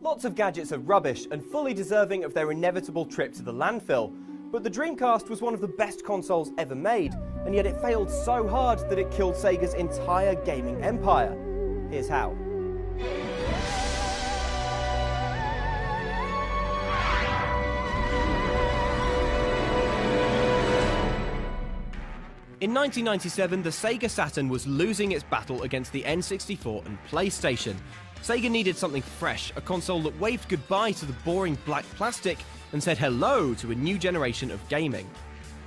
Lots of gadgets are rubbish and fully deserving of their inevitable trip to the landfill, but the Dreamcast was one of the best consoles ever made, and yet it failed so hard that it killed Sega's entire gaming empire. Here's how. In 1997, the Sega Saturn was losing its battle against the N64 and PlayStation. Sega needed something fresh, a console that waved goodbye to the boring black plastic and said hello to a new generation of gaming.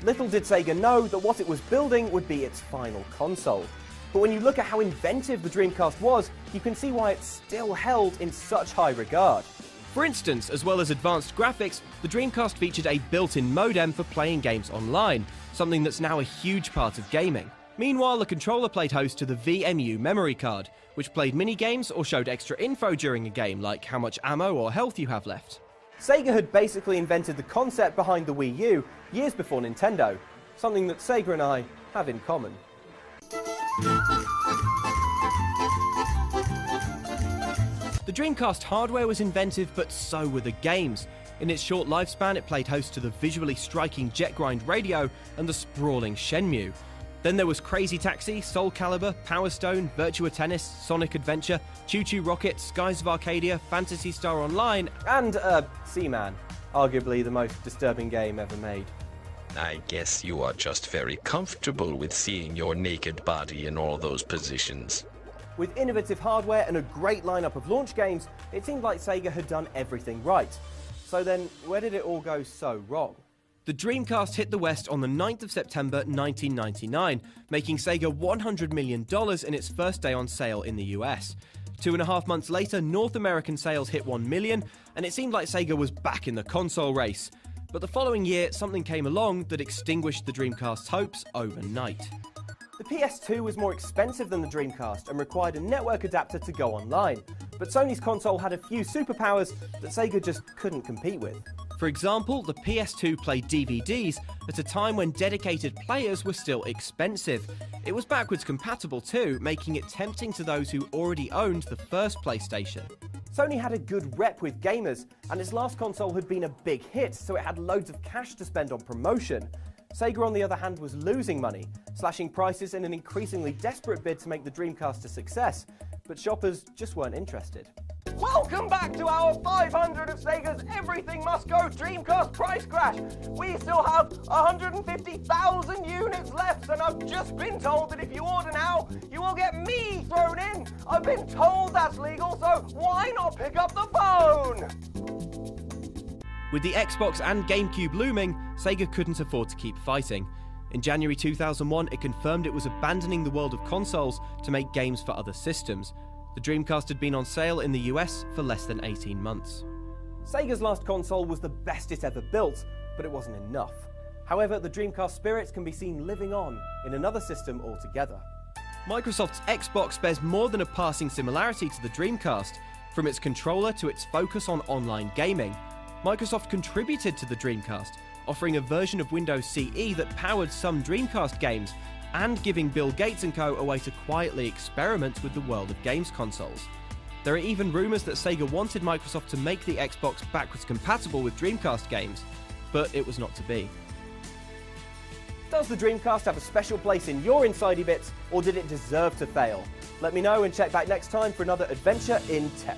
Little did Sega know that what it was building would be its final console. But when you look at how inventive the Dreamcast was, you can see why it's still held in such high regard. For instance, as well as advanced graphics, the Dreamcast featured a built-in modem for playing games online, something that's now a huge part of gaming. Meanwhile, the controller played host to the VMU memory card, which played mini-games or showed extra info during a game, like how much ammo or health you have left. Sega had basically invented the concept behind the Wii U years before Nintendo, something that Sega and I have in common. The Dreamcast hardware was inventive, but so were the games. In its short lifespan, it played host to the visually striking Jet Grind radio and the sprawling Shenmue. Then there was Crazy Taxi, Soul Calibur, Power Stone, Virtua Tennis, Sonic Adventure, Choo Choo Rocket, Skies of Arcadia, Phantasy Star Online, and Seaman, arguably the most disturbing game ever made. I guess you are just very comfortable with seeing your naked body in all those positions. With innovative hardware and a great lineup of launch games, it seemed like Sega had done everything right. So then, where did it all go so wrong? The Dreamcast hit the West on the 9th of September 1999, making Sega $100 million in its first day on sale in the US. 2.5 months later, North American sales hit 1 million, and it seemed like Sega was back in the console race. But the following year, something came along that extinguished the Dreamcast's hopes overnight. The PS2 was more expensive than the Dreamcast and required a network adapter to go online, but Sony's console had a few superpowers that Sega just couldn't compete with. For example, the PS2 played DVDs at a time when dedicated players were still expensive. It was backwards compatible too, making it tempting to those who already owned the first PlayStation. Sony had a good rep with gamers, and its last console had been a big hit, so it had loads of cash to spend on promotion. Sega, on the other hand, was losing money, slashing prices in an increasingly desperate bid to make the Dreamcast a success, but shoppers just weren't interested. Welcome back to our 500 of Sega's Everything Must Go Dreamcast price crash. We still have 150,000 units left, and I've just been told that if you order now, you will get me thrown in. I've been told that's legal, so why not pick up the phone? With the Xbox and GameCube looming, Sega couldn't afford to keep fighting. In January 2001, it confirmed it was abandoning the world of consoles to make games for other systems. The Dreamcast had been on sale in the US for less than 18 months. Sega's last console was the best it ever built, but it wasn't enough. However, the Dreamcast spirit can be seen living on in another system altogether. Microsoft's Xbox bears more than a passing similarity to the Dreamcast. From its controller to its focus on online gaming, Microsoft contributed to the Dreamcast, offering a version of Windows CE that powered some Dreamcast games, and giving Bill Gates and co. a way to quietly experiment with the world of games consoles. There are even rumours that Sega wanted Microsoft to make the Xbox backwards compatible with Dreamcast games, but it was not to be. Does the Dreamcast have a special place in your Insidey Bits, or did it deserve to fail? Let me know and check back next time for another adventure in tech.